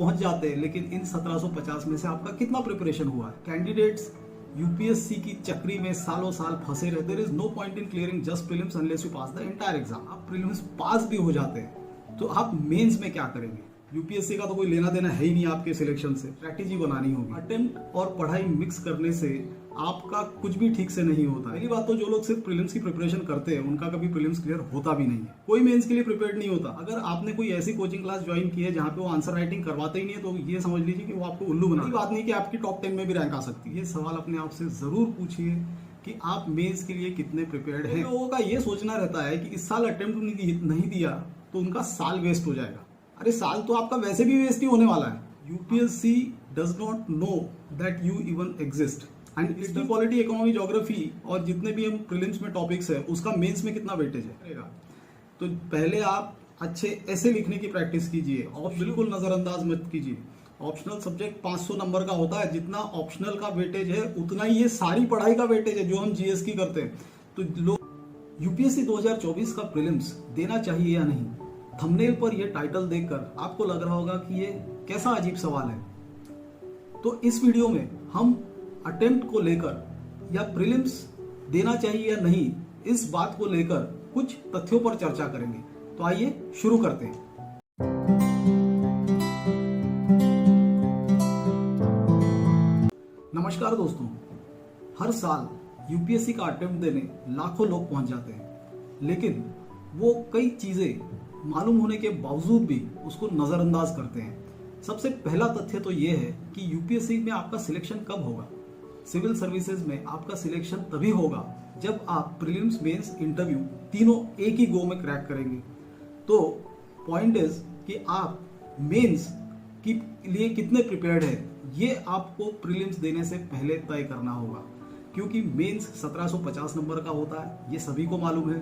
पहुंच जाते हैं, लेकिन इन 1750 में से आपका कितना प्रिपरेशन हुआ है? कैंडिडेट्स यूपीएससी की चक्री में सालों साल फंसे रहते। There is no point in clearing just prelims unless you pass the entire exam. आप प्रीलिम्स पास भी हो जाते हैं तो आप मेंस में क्या करेंगे? यूपीएससी का तो कोई लेना देना है ही नहीं आपके सिलेक्शन से। स्ट्रैटेजी बनानी होगी। अटेम्प्ट और पढ़ाई मिक्स करने से आपका कुछ भी ठीक से नहीं होता। पहली बात तो जो लोग सिर्फ प्रीलिम्स की प्रिपरेशन करते हैं उनका कभी प्रीलिम्स क्लियर होता भी नहीं है। कोई मेंस के लिए प्रिपेयर्ड नहीं होता। अगर आपने कोई ऐसी कोचिंग क्लास ज्वाइन की है जहाँ पे वो आंसर राइटिंग करवाते ही नहीं है, तो ये समझ लीजिए कि वो आपको उल्लू बना। बात नहीं कि आपकी टॉप 10 में भी रैंक आ सकती है। ये सवाल अपने आप से जरूर पूछिए कि आप मेंस के लिए कितने प्रिपेयर्ड हैं। लोगों का ये सोचना रहता है कि इस साल अटेम्प्ट नहीं दिया तो उनका साल वेस्ट हो जाएगा। अरे साल तो आपका वैसे भी वेस्ट ही होने वाला है। UPSC does not know that you even exist. And history, polity, economy, geography और जितने भी हम प्रीलिम्स में टॉपिक्स है उसका मेंस में कितना वेटेज है। तो पहले आप अच्छे ऐसे लिखने की प्रैक्टिस कीजिए। बिल्कुल नजरअंदाज मत कीजिए। ऑप्शनल सब्जेक्ट 500 नंबर का होता है। जितना ऑप्शनल का वेटेज है उतना ही ये सारी पढ़ाई का वेटेज है जो हम जीएस की करते हैं। तो लोग यूपीएससी 2024 का प्रीलिम्स देना चाहिए या नहीं, थंबनेल पर यह टाइटल देखकर आपको लग रहा होगा कि ये कैसा अजीब सवाल है। तो इस वीडियो में हम अटेम्प्ट को लेकर या प्रीलिम्स देना चाहिए या नहीं, इस बात को लेकर कुछ तथ्यों पर चर्चा करेंगे। तो आइए शुरू करते हैं। नमस्कार दोस्तों, हर साल यूपीएससी का अटेम्प्ट देने लाखों लोग पहुंच जाते हैं, लेकिन वो कई चीजें मालूम होने के बावजूद भी उसको नजरअंदाज करते हैं। सबसे पहला तथ्य तो ये है कि यूपीएससी में आपका सिलेक्शन कब होगा। सिविल सर्विसेज में आपका सिलेक्शन तभी होगा जब आप प्रीलिम्स, मेंस, इंटरव्यू तीनों एक ही गो में क्रैक करेंगे। तो पॉइंट इज कि आप मेंस के लिए कितने प्रिपेयर्ड है, ये आपको प्रीलिम्स देने से पहले तय करना होगा, क्योंकि मेंस 1750 नंबर का होता है, ये सभी को मालूम है।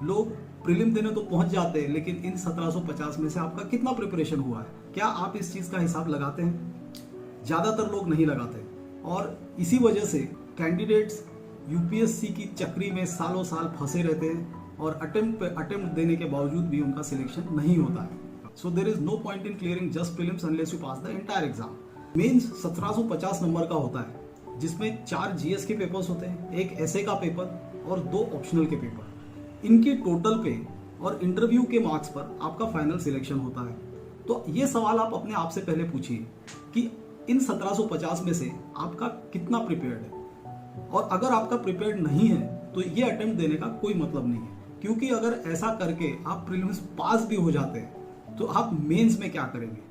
लोग प्रीलिम देने तो पहुंच जाते हैं, लेकिन इन 1750 में से आपका कितना प्रिपरेशन हुआ है, क्या आप इस चीज का हिसाब लगाते हैं? ज्यादातर लोग नहीं लगाते और इसी वजह से कैंडिडेट्स यूपीएससी की चक्री में सालों साल फंसे रहते हैं और अटेम्प्ट देने के बावजूद भी उनका सिलेक्शन नहीं होता है। So there is no point in clearing just prelims unless you pass the entire exam. Mains 1750 नंबर का होता है, जिसमें 4 जीएस के पेपर्स होते हैं, एक एसए का पेपर और 2 ऑप्शनल के पेपर। इनकी टोटल पे और इंटरव्यू के मार्क्स पर आपका फाइनल सिलेक्शन होता है। तो ये सवाल आप अपने आप से पहले पूछिए कि इन 1750 में से आपका कितना प्रिपेयर्ड है। और अगर आपका प्रिपेयर्ड नहीं है तो ये अटेम्प्ट देने का कोई मतलब नहीं है, क्योंकि अगर ऐसा करके आप प्रीलिम्स पास भी हो जाते हैं तो आप मेंस में क्या करेंगे?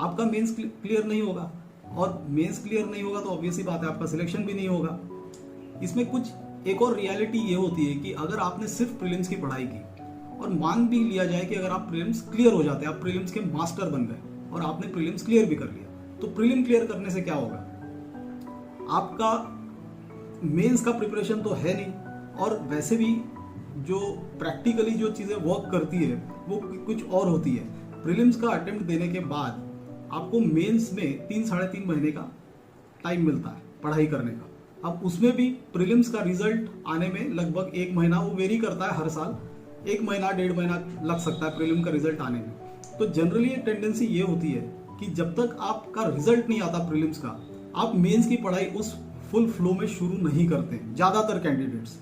आपका मेंस क्लियर नहीं होगा, और मेंस क्लियर नहीं होगा तो ऑब्वियसली बात है आपका सिलेक्शन भी नहीं होगा। इसमें कुछ एक और रियलिटी ये होती है कि अगर आपने सिर्फ प्रीलिम्स की पढ़ाई की और मान भी लिया जाए कि अगर आप प्रीलिम्स क्लियर हो जाते हैं, आप प्रीलिम्स के मास्टर बन गए और आपने प्रीलिम्स क्लियर भी कर लिया, तो प्रीलिम क्लियर करने से क्या होगा? आपका मेंस का प्रिपरेशन तो है नहीं, और वैसे भी जो प्रैक्टिकली जो चीजें वर्क करती है वो कुछ और होती है। प्रीलिम्स का अटेम्प्ट देने के बाद आपको मेंस में 3-3.5 महीने का टाइम मिलता है पढ़ाई करने का। अब उसमें भी प्रीलिम्स का रिजल्ट आने में लगभग 1 महीना, वो वेरी करता है हर साल, 1 महीना 1.5 महीना लग सकता है प्रीलिम का रिजल्ट आने में। तो जनरली टेंडेंसी ये होती है कि जब तक आपका रिजल्ट नहीं आता प्रीलिम्स का, आप मेंस की पढ़ाई उस फुल फ्लो में शुरू नहीं करते ज्यादातर कैंडिडेट्स।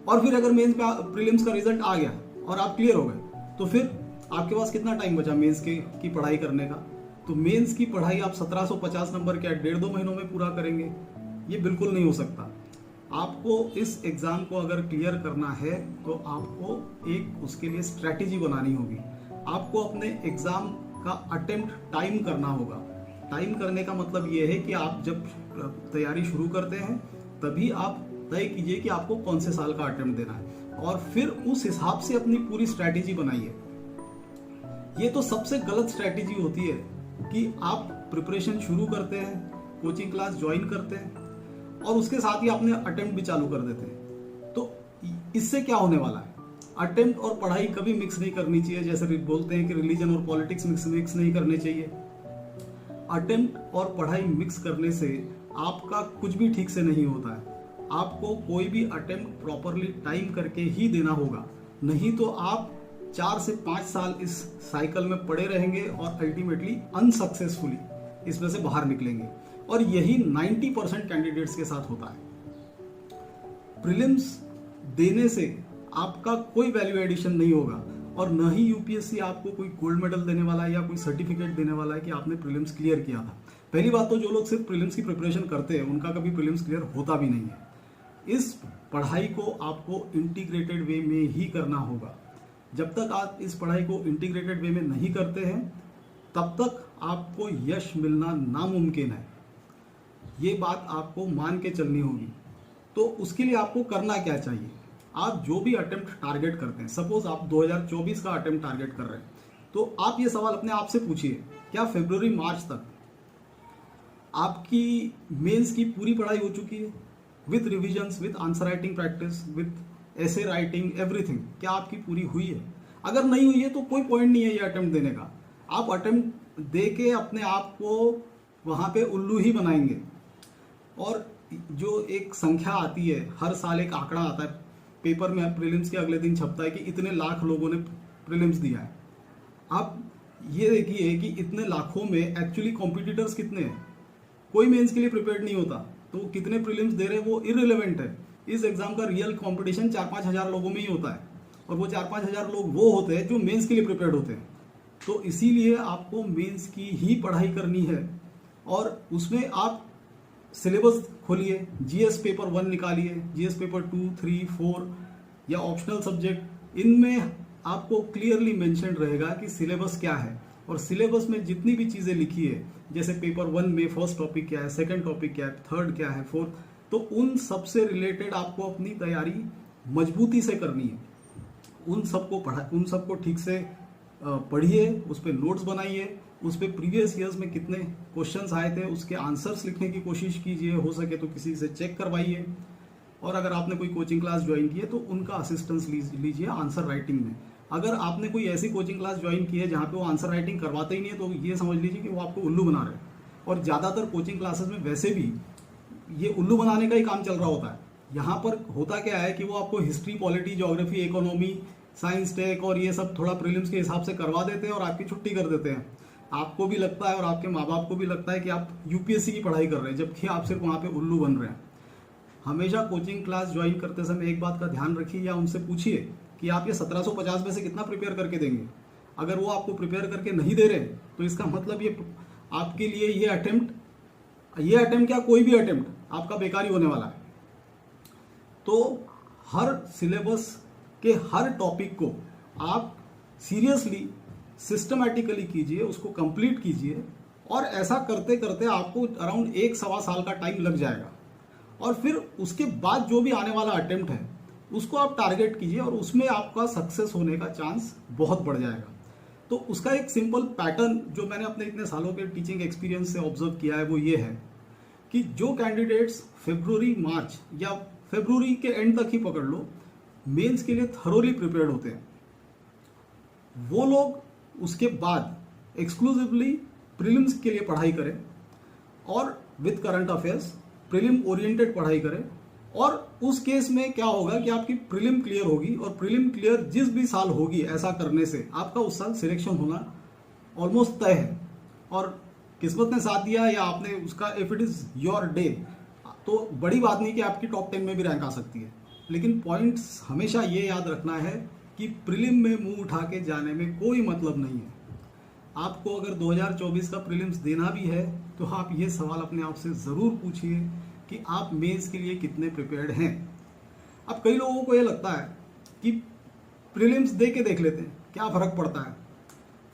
और फिर अगर मेंस प्रीलिम्स का रिजल्ट आ गया और आप क्लियर हो गए, तो फिर आपके पास कितना टाइम बचा मेंस की पढ़ाई करने का? तो मेंस की पढ़ाई आप 1750 नंबर के 1.5-2 महीनों में पूरा करेंगे? ये बिल्कुल नहीं हो सकता। आपको इस एग्जाम को अगर क्लियर करना है तो आपको एक उसके लिए स्ट्रैटेजी बनानी होगी। आपको अपने एग्जाम का अटेम्प्ट टाइम करना होगा। टाइम करने का मतलब ये है कि आप जब तैयारी शुरू करते हैं तभी आप तय कीजिए कि आपको कौन से साल का अटेम्प्ट देना है, और फिर उस हिसाब से अपनी पूरी स्ट्रैटेजी बनाइए। ये तो सबसे गलत स्ट्रैटेजी होती है कि आप प्रिपरेशन शुरू करते हैं, कोचिंग क्लास ज्वाइन करते हैं और उसके साथ ही आपने अटेम्प्ट भी चालू कर देते हैं। तो इससे क्या होने वाला है? अटेम्प्ट और पढ़ाई कभी मिक्स नहीं करनी चाहिए। जैसे बोलते हैं कि रिलीजन और पॉलिटिक्स मिक्स नहीं करने चाहिए। अटेम्प्ट और पढ़ाई मिक्स करने से आपका कुछ भी ठीक से नहीं होता है। आपको कोई भी अटेम्प्ट प्रॉपरली टाइम करके ही देना होगा, नहीं तो आप 4 से 5 साल इस साइकिल में पड़े रहेंगे और अल्टीमेटली अनसक्सेसफुली इसमें से बाहर निकलेंगे। और यही 90% कैंडिडेट्स के साथ होता है। प्रीलिम्स देने से आपका कोई वैल्यू एडिशन नहीं होगा और न ही यूपीएससी आपको कोई गोल्ड मेडल देने वाला है या कोई सर्टिफिकेट देने वाला है कि आपने प्रीलिम्स क्लियर किया था। पहली बात तो जो लोग सिर्फ प्रीलिम्स की प्रिपरेशन करते हैं उनका कभी प्रीलिम्स क्लियर होता भी नहीं है। इस पढ़ाई को आपको इंटीग्रेटेड वे में ही करना होगा। जब तक आप इस पढ़ाई को इंटीग्रेटेड वे में नहीं करते हैं तब तक आपको यश मिलना नामुमकिन है। ये बात आपको मान के चलनी होगी। तो उसके लिए आपको करना क्या चाहिए? आप जो भी अटेम्प्ट टारगेट करते हैं, सपोज आप 2024 का अटेम्प्ट टारगेट कर रहे हैं, तो आप ये सवाल अपने आप से पूछिए, क्या फरवरी मार्च तक आपकी मेंस की पूरी पढ़ाई हो चुकी है with revisions, with answer writing practice, with essay writing, everything? क्या आपकी पूरी हुई है? अगर नहीं हुई है तो कोई पॉइंट नहीं है ये अटेम्प्ट देने का। आप अटेम्प्ट दे के अपने आप को वहाँ पे उल्लू ही बनाएंगे। और जो एक संख्या आती है, हर साल एक आंकड़ा आता है पेपर में, प्रीलिम्स के अगले दिन छपता है कि इतने लाख लोगों ने प्रीलिम्स दिया है। आप ये देखिए कि इतने लाखों में एक्चुअली कॉम्पिटिटर्स कितने हैं? कोई मेंस के लिए प्रिपेयर्ड नहीं होता, तो कितने प्रीलिम्स दे रहे हैं वो इररिलेवेंट है। इस एग्जाम का रियल कंपटीशन 4-5 हज़ार लोगों में ही होता है और वो 4-5 हज़ार लोग वो होते हैं जो मेंस के लिए प्रिपेयर्ड होते हैं। तो इसीलिए आपको मेंस की ही पढ़ाई करनी है और उसमें आप सिलेबस खोलिए, जीएस पेपर 1 निकालिए, जीएस पेपर 2, 3, 4 या ऑप्शनल सब्जेक्ट, इनमें आपको क्लियरली मेंशन रहेगा कि सिलेबस क्या है। और सिलेबस में जितनी भी चीज़ें लिखी है, जैसे पेपर 1 में फर्स्ट टॉपिक क्या है, सेकंड टॉपिक क्या है, थर्ड क्या है, फोर्थ, तो उन सब से रिलेटेड आपको अपनी तैयारी मजबूती से करनी है। उन सबको ठीक से पढ़िए, उस पर नोट्स बनाइए, उस पर प्रीवियस ईयर्स में कितने क्वेश्चंस आए थे उसके आंसर्स लिखने की कोशिश कीजिए, हो सके तो किसी से चेक करवाइए। और अगर आपने कोई कोचिंग क्लास ज्वाइन की है तो उनका असिस्टेंस लीजिए आंसर राइटिंग में। अगर आपने कोई ऐसी कोचिंग क्लास ज्वाइन की है जहाँ पे वो आंसर राइटिंग करवाते ही नहीं है तो ये समझ लीजिए कि वो आपको उल्लू बना रहे हैं। और ज़्यादातर कोचिंग क्लासेस में वैसे भी ये उल्लू बनाने का ही काम चल रहा होता है। यहाँ पर होता क्या है कि वो आपको history, polity, geography, economy, science, tech और ये सब थोड़ा प्रीलिम्स के हिसाब से करवा देते हैं और आपकी छुट्टी कर देते हैं। आपको भी लगता है और आपके माँ बाप को भी लगता है कि आप यूपीएससी की पढ़ाई कर रहे हैं, जबकि आप सिर्फ वहाँ पे उल्लू बन रहे हैं। हमेशा कोचिंग क्लास ज्वाइन करते समय एक बात का ध्यान रखिए या उनसे पूछिए कि आप ये 1750 में से कितना प्रिपेयर करके देंगे। अगर वो आपको प्रिपेयर करके नहीं दे रहे तो इसका मतलब ये आपके लिए ये अटेम्प्ट क्या, कोई भी अटेम्प्ट आपका बेकार ही होने वाला है। तो हर सिलेबस के हर टॉपिक को आप सीरियसली, सिस्टमैटिकली कीजिए, उसको कंप्लीट कीजिए और ऐसा करते करते आपको अराउंड 1-1.25 साल का टाइम लग जाएगा। और फिर उसके बाद जो भी आने वाला अटेम्प्ट है उसको आप टारगेट कीजिए और उसमें आपका सक्सेस होने का चांस बहुत बढ़ जाएगा। तो उसका एक सिंपल पैटर्न जो मैंने अपने इतने सालों के टीचिंग एक्सपीरियंस से ऑब्जर्व किया है वो ये है कि जो कैंडिडेट्स फरवरी, मार्च या फरवरी के एंड तक ही पकड़ लो मेंस के लिए थरोली प्रिपेयर्ड होते हैं, वो लोग उसके बाद एक्सक्लूसिवली प्रीलिम्स के लिए पढ़ाई करें और with current affairs prelim oriented पढ़ाई करें। और उस केस में क्या होगा कि आपकी प्रीलिम क्लियर होगी और प्रीलिम क्लियर जिस भी साल होगी, ऐसा करने से आपका उस साल सिलेक्शन होना ऑलमोस्ट तय है। और किस्मत ने साथ दिया या आपने उसका, if it is your day, तो बड़ी बात नहीं कि आपकी टॉप 10 में भी रैंक आ सकती है। लेकिन पॉइंट्स हमेशा ये याद रखना है कि प्रीलिम में मुंह उठा के जाने में कोई मतलब नहीं है। आपको अगर 2024 का प्रीलिम्स देना भी है तो आप ये सवाल अपने आप से ज़रूर पूछिए कि आप मेंस के लिए कितने प्रिपेयर्ड हैं। अब कई लोगों को ये लगता है कि प्रीलिम्स दे के देख लेते हैं, क्या फ़र्क पड़ता है।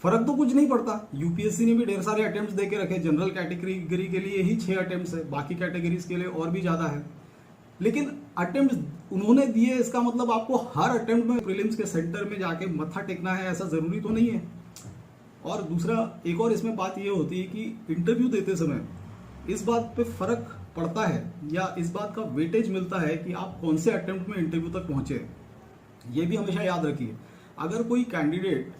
फ़र्क तो कुछ नहीं पड़ता। यूपीएससी ने भी ढेर सारे अटेम्प्ट्स दे के रखे। जनरल कैटेगरी के लिए ही 6 अटेम्प्ट्स है, बाकी कैटेगरीज के लिए और भी ज़्यादा है। लेकिन अटेम्प्ट्स उन्होंने दिए, इसका मतलब आपको हर अटेम्प्ट में प्रीलिम्स के सेंटर में जाके मत्था टेकना है, ऐसा ज़रूरी तो नहीं है। और दूसरा एक और इसमें बात ये होती है कि इंटरव्यू देते समय इस बात पे फ़र्क पड़ता है या इस बात का वेटेज मिलता है कि आप कौन से अटेम्प्ट में इंटरव्यू तक पहुँचे। ये भी हमेशा याद रखिए, अगर कोई कैंडिडेट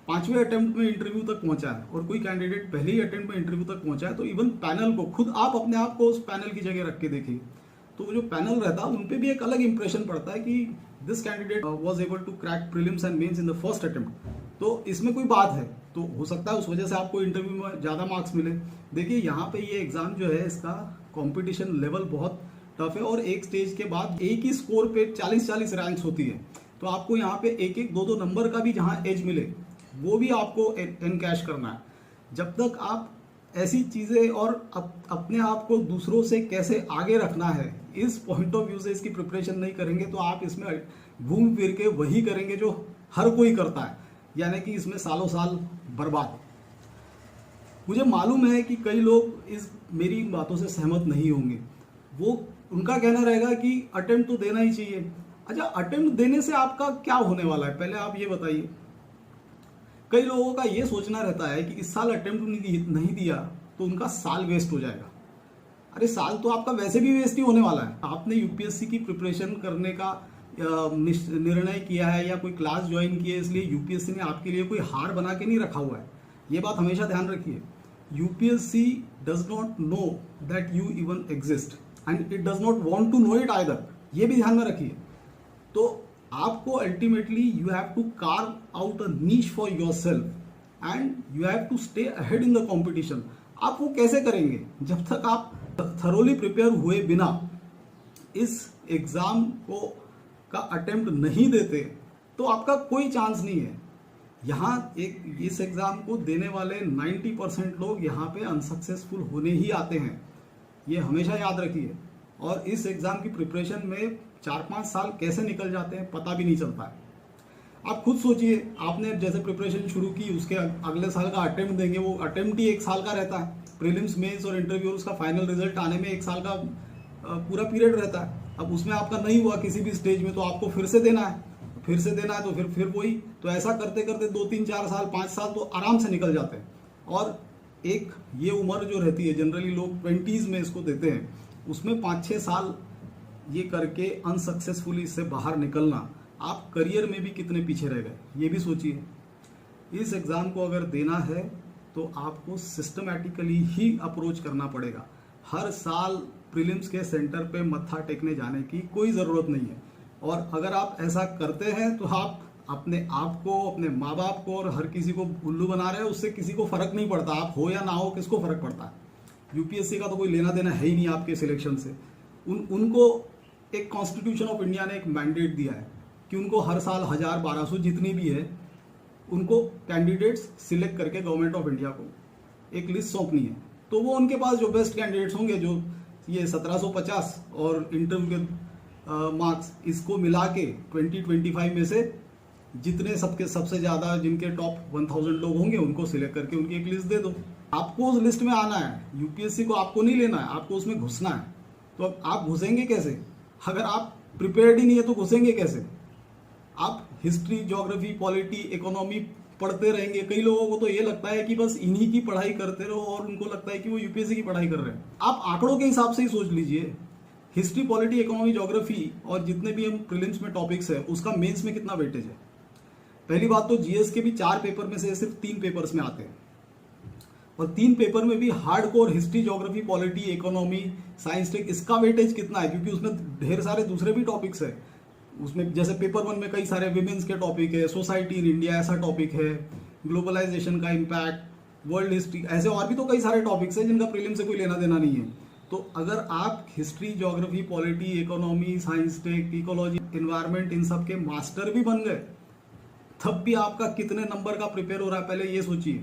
5वें अटेम्प्ट में इंटरव्यू तक पहुंचा है और कोई कैंडिडेट पहले ही अटेम्प्ट में इंटरव्यू तक पहुंचा है, तो इवन पैनल को, खुद आप अपने आप को उस पैनल की जगह रख के देखिए, तो वो जो पैनल रहता है उन पे भी एक अलग इंप्रेशन पड़ता है कि this candidate was able to crack prelims and mains in the first attempt. तो इसमें कोई बात है तो हो सकता है उस वजह से आपको इंटरव्यू में ज़्यादा मार्क्स मिले। देखिए यहाँ पे ये एग्जाम जो है इसका कंपटीशन लेवल बहुत टफ है और एक स्टेज के बाद एक ही स्कोर पे 40-40 रैंक्स होती है। तो आपको यहाँ पे एक एक दो दो नंबर का भी जहाँ एज मिले वो भी आपको एनकैश करना है। जब तक आप ऐसी चीज़ें और अपने आप को दूसरों से कैसे आगे रखना है इस पॉइंट ऑफ व्यू से इसकी प्रिपरेशन नहीं करेंगे तो आप इसमें घूम फिर के वही करेंगे जो हर कोई करता है, यानी कि इसमें सालों साल बर्बाद। मुझे मालूम है कि कई लोग इस मेरी बातों से सहमत नहीं होंगे। वो उनका कहना रहेगा कि अटेम्प्ट तो देना ही चाहिए। अच्छा, अटेम्प्ट देने से आपका क्या होने वाला है पहले आप ये बताइए। कई लोगों का ये सोचना रहता है कि इस साल अटेम्प्ट नहीं दिया तो उनका साल वेस्ट हो जाएगा। अरे साल तो आपका वैसे भी वेस्ट ही होने वाला है। आपने यूपीएससी की प्रिपरेशन करने का निर्णय किया है या कोई क्लास ज्वाइन की है, इसलिए यूपीएससी ने आपके लिए कोई हार बना के नहीं रखा हुआ है। ये बात हमेशा ध्यान रखिए। UPSC does not know that you even exist and it does not want to know it either. ये भी ध्यान में रखिए। तो आपको ultimately you have to carve out a niche for yourself and you have to stay ahead in the competition. आप वो कैसे करेंगे जब तक आप थरोली प्रिपेयर हुए बिना इस एग्जाम को का अटेम्प्ट नहीं देते तो आपका कोई चांस नहीं है। यहाँ इस एग्जाम को देने वाले 90% लोग यहाँ पे अनसक्सेसफुल होने ही आते हैं, ये हमेशा याद रखिए। और इस एग्जाम की प्रिपरेशन में 4-5 साल कैसे निकल जाते हैं पता भी नहीं चलता है। आप खुद सोचिए, आपने जैसे प्रिपरेशन शुरू की उसके अगले साल का अटेम्प्ट देंगे, वो अटेम्प्ट ही 1 साल का रहता है। प्रीलिम्स मेंस और इंटरव्यू उसका फाइनल रिजल्ट आने में 1 साल का पूरा पीरियड रहता है। अब उसमें आपका नहीं हुआ किसी भी स्टेज में तो आपको फिर से देना है तो फिर वही। तो ऐसा करते करते 2-3-4 साल 5 साल तो आराम से निकल जाते हैं। और एक ये उम्र जो रहती है जनरली लोग 20s में इसको देते हैं, उसमें 5-6 साल ये करके अनसक्सेसफुली इससे बाहर निकलना, आप करियर में भी कितने पीछे रह गए ये भी सोचिए। इस एग्ज़ाम को अगर देना है तो आपको सिस्टमैटिकली ही अप्रोच करना पड़ेगा। हर साल प्रीलिम्स के सेंटर पे मत्था टेकने जाने की कोई ज़रूरत नहीं है। और अगर आप ऐसा करते हैं तो आप अपने आप को, अपने माँ बाप को और हर किसी को उल्लू बना रहे हैं। उससे किसी को फर्क नहीं पड़ता, आप हो या ना हो, किसको फर्क पड़ता है। यूपीएससी का तो कोई लेना देना है ही नहीं आपके सिलेक्शन से। उनको एक कॉन्स्टिट्यूशन ऑफ इंडिया ने एक मैंडेट दिया है कि उनको हर साल 1000-1200 जितनी भी है उनको कैंडिडेट्स सिलेक्ट करके गवर्नमेंट ऑफ इंडिया को एक लिस्ट सौंपनी है। तो वो उनके पास जो बेस्ट कैंडिडेट्स होंगे, जो ये 1750 और इंटरव्यू के मार्क्स इसको मिला के 2025 में से जितने सबसे ज़्यादा जिनके टॉप 1000 लोग होंगे उनको सिलेक्ट करके उनकी एक लिस्ट दे दो। आपको उस लिस्ट में आना है, यूपीएससी को आपको नहीं लेना है, आपको उसमें घुसना है। तो अब आप घुसेंगे कैसे? अगर आप प्रिपेयर्ड ही नहीं है तो घुसेंगे कैसे? आप हिस्ट्री, ज्योग्राफी, पॉलिटी, इकोनॉमी पढ़ते रहेंगे। कई लोगों को तो ये लगता है कि बस इन्हीं की पढ़ाई करते रहो और उनको लगता है कि वो यूपीएससी की पढ़ाई कर रहे हैं। आप आंकड़ों के हिसाब से ही सोच लीजिए। हिस्ट्री, पॉलिटी, इकोनॉमी, ज्योग्राफी और जितने भी हम प्रीलिम्स में टॉपिक्स है उसका मेंस में कितना वेटेज है? पहली बात तो जीएस के भी 4 पेपर में से सिर्फ 3 पेपर्स में आते हैं और 3 पेपर में भी hardcore history, geography, polity, economy, science take, इसका वेटेज कितना है? क्योंकि उसमें ढेर सारे दूसरे भी टॉपिक्स है। उसमें जैसे पेपर 1 में कई सारे विमेंस के टॉपिक है, सोसाइटी इन इंडिया ऐसा टॉपिक है, ग्लोबलाइजेशन का इम्पैक्ट, वर्ल्ड हिस्ट्री, ऐसे और भी तो कई सारे टॉपिक्स हैं जिनका प्रीलिम से कोई लेना देना नहीं है। तो अगर आप history, geography, polity, economy, science take, ecology, environment इन सब के मास्टर भी बन गए तब भी आपका कितने नंबर का प्रिपेयर हो रहा है पहले ये सोचिए।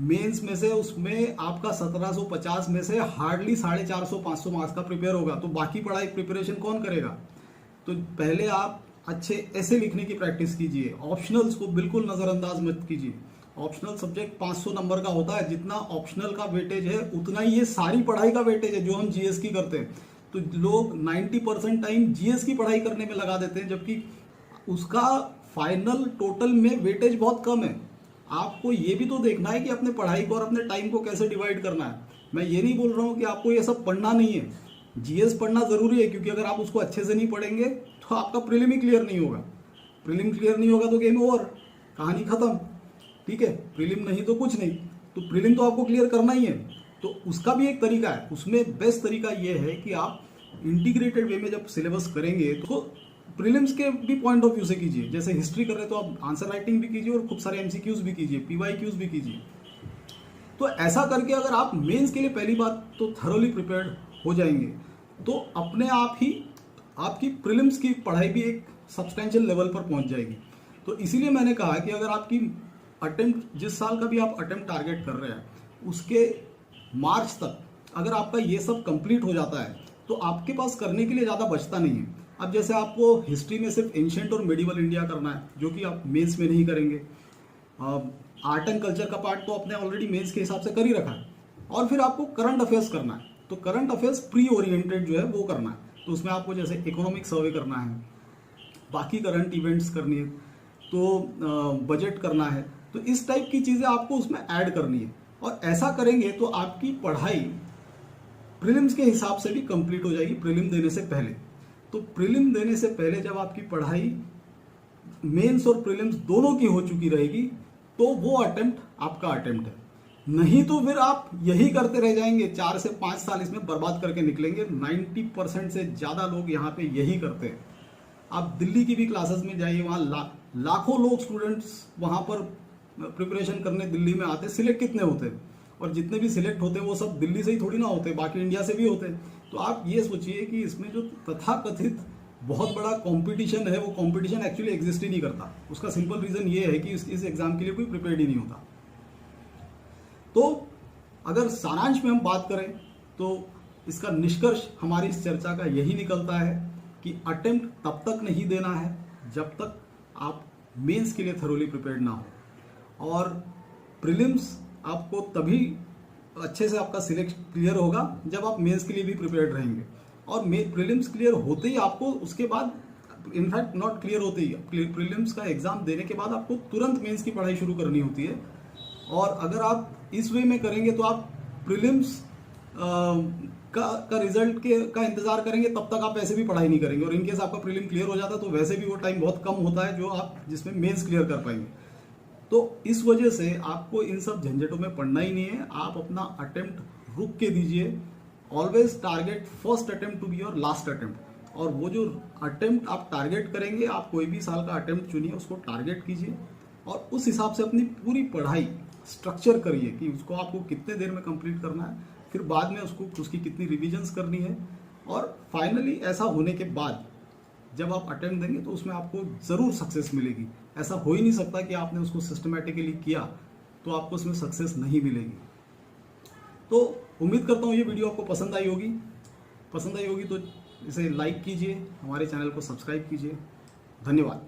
मेंस में से उसमें आपका 1750 में से हार्डली 450-500 मार्क्स का प्रिपेयर होगा, तो बाकी पढ़ाई प्रिपरेशन कौन करेगा? तो पहले आप अच्छे ऐसे लिखने की प्रैक्टिस कीजिए। ऑप्शनल्स को बिल्कुल नज़रअंदाज मत कीजिए। ऑप्शनल सब्जेक्ट 500 नंबर का होता है, जितना ऑप्शनल का वेटेज है उतना ही ये सारी पढ़ाई का वेटेज है जो हम जीएस की करते हैं। तो लोग 90% टाइम जीएस की पढ़ाई करने में लगा देते हैं, जबकि उसका फाइनल टोटल में वेटेज बहुत कम है। आपको ये भी तो देखना है कि अपने पढ़ाई को और अपने टाइम को कैसे डिवाइड करना है। मैं ये नहीं बोल रहा हूँ कि आपको ये सब पढ़ना नहीं है, जीएस पढ़ना ज़रूरी है, क्योंकि अगर आप उसको अच्छे से नहीं पढ़ेंगे तो आपका प्रीलिम ही क्लियर नहीं होगा। प्रीलिम क्लियर नहीं होगा तो गेम ओवर, कहानी खत्म। ठीक है, प्रीलिम नहीं तो कुछ नहीं। तो प्रीलिम तो आपको क्लियर करना ही है। तो उसका भी एक तरीका है। उसमें बेस्ट तरीका ये है कि आप इंटीग्रेटेड वे में जब सिलेबस करेंगे तो प्रीलिम्स के भी पॉइंट ऑफ व्यू से कीजिए। जैसे हिस्ट्री कर रहे हैं तो आप आंसर राइटिंग भी कीजिए और खूब सारे एमसीक्यूज भी कीजिए, पीवाईक्यूज भी कीजिए। तो ऐसा करके अगर आप मेंस के लिए पहली बात तो थरोली प्रिपेयर्ड हो जाएंगे, तो अपने आप ही आपकी प्रीलिम्स की पढ़ाई भी एक सब्सटेंशियल लेवल पर पहुंच जाएगी। तो इसीलिए मैंने कहा कि अगर आपकी अटेम्प्ट, जिस साल का भी आप अटेम्प्ट टारगेट कर रहे हैं, उसके मार्च तक अगर आपका ये सब कंप्लीट हो जाता है तो आपके पास करने के लिए ज़्यादा बचता नहीं है। अब जैसे आपको हिस्ट्री में सिर्फ एंशिएंट और मेडिवल इंडिया करना है, जो कि आप मेंस में नहीं करेंगे। आर्ट एंड कल्चर का पार्ट तो आपने ऑलरेडी मेंस के हिसाब से कर ही रखा है, और फिर आपको करंट अफेयर्स करना है। तो करंट अफेयर्स प्री ओरिएंटेड जो है वो करना है, तो उसमें आपको जैसे इकोनॉमिक सर्वे करना है, बाकी करंट इवेंट्स करनी है, तो बजट करना है। तो इस टाइप की चीज़ें आपको उसमें ऐड करनी है, और ऐसा करेंगे तो आपकी पढ़ाई प्रीलिम्स के हिसाब से भी कंप्लीट हो जाएगी प्रीलिम देने से पहले। तो प्रीलिम देने से पहले जब आपकी पढ़ाई मेंस और प्रीलिम्स दोनों की हो चुकी रहेगी, तो वो अटेम्प्ट आपका अटेम्प्ट है। नहीं तो फिर आप यही करते रह जाएंगे, 4 से 5 साल इसमें बर्बाद करके निकलेंगे। 90% से ज़्यादा लोग यहाँ पे यही करते हैं। आप दिल्ली की भी क्लासेस में जाइए, वहाँ लाखों लोग स्टूडेंट्स वहाँ पर प्रिपरेशन करने दिल्ली में आते। सिलेक्ट कितने होते हैं? और जितने भी सिलेक्ट होते हैं वो सब दिल्ली से ही थोड़ी ना होते, बाकी इंडिया से भी होते हैं। तो आप ये सोचिए कि इसमें जो तथाकथित बहुत बड़ा कंपटीशन है, वो कंपटीशन एक्चुअली एग्जिस्ट ही नहीं करता। उसका सिंपल रीजन ये है कि इस एग्जाम के लिए कोई प्रिपेयर्ड ही नहीं होता। तो अगर सारांश में हम बात करें तो इसका निष्कर्ष हमारी इस चर्चा का यही निकलता है कि अटेम्प्ट तब तक नहीं देना है जब तक आप मेंस के लिए थरोली प्रिपेयर्ड ना हो, और प्रीलिम्स आपको तभी अच्छे से आपका सिलेक्ट क्लियर होगा जब आप मेंस के लिए भी प्रिपेयर्ड रहेंगे। और प्रीलिम्स क्लियर होते ही आपको उसके बाद, इनफैक्ट नॉट क्लियर होते ही, प्रीलिम्स का एग्जाम देने के बाद आपको तुरंत मेंस की पढ़ाई शुरू करनी होती है। और अगर आप इस वे में करेंगे तो आप प्रीलिम्स का रिजल्ट का इंतजार करेंगे, तब तक आप वैसे भी पढ़ाई नहीं करेंगे। और इनकेस आपका प्रीलिम क्लियर हो जाता है तो वैसे भी वो टाइम बहुत कम होता है जो आप जिसमें मेंस क्लियर कर पाएंगे। तो इस वजह से आपको इन सब झंझटों में पड़ना ही नहीं है। आप अपना अटेम्प्ट रुक के दीजिए। Always target first attempt to be your last attempt. और वो जो अटेम्प्ट आप टारगेट करेंगे, आप कोई भी साल का अटेम्प्ट चुनिए, उसको टारगेट कीजिए और उस हिसाब से अपनी पूरी पढ़ाई स्ट्रक्चर करिए कि उसको आपको कितने देर में कंप्लीट करना है, फिर बाद में उसकी कितनी रिविजन्स करनी है। और फाइनली ऐसा होने के बाद जब आप अटेम्प्ट देंगे तो उसमें आपको ज़रूर सक्सेस मिलेगी। ऐसा हो ही नहीं सकता कि आपने उसको सिस्टमेटिकली किया तो आपको उसमें सक्सेस नहीं मिलेगी। तो उम्मीद करता हूँ ये वीडियो आपको पसंद आई होगी तो इसे लाइक कीजिए, हमारे चैनल को सब्सक्राइब कीजिए। धन्यवाद।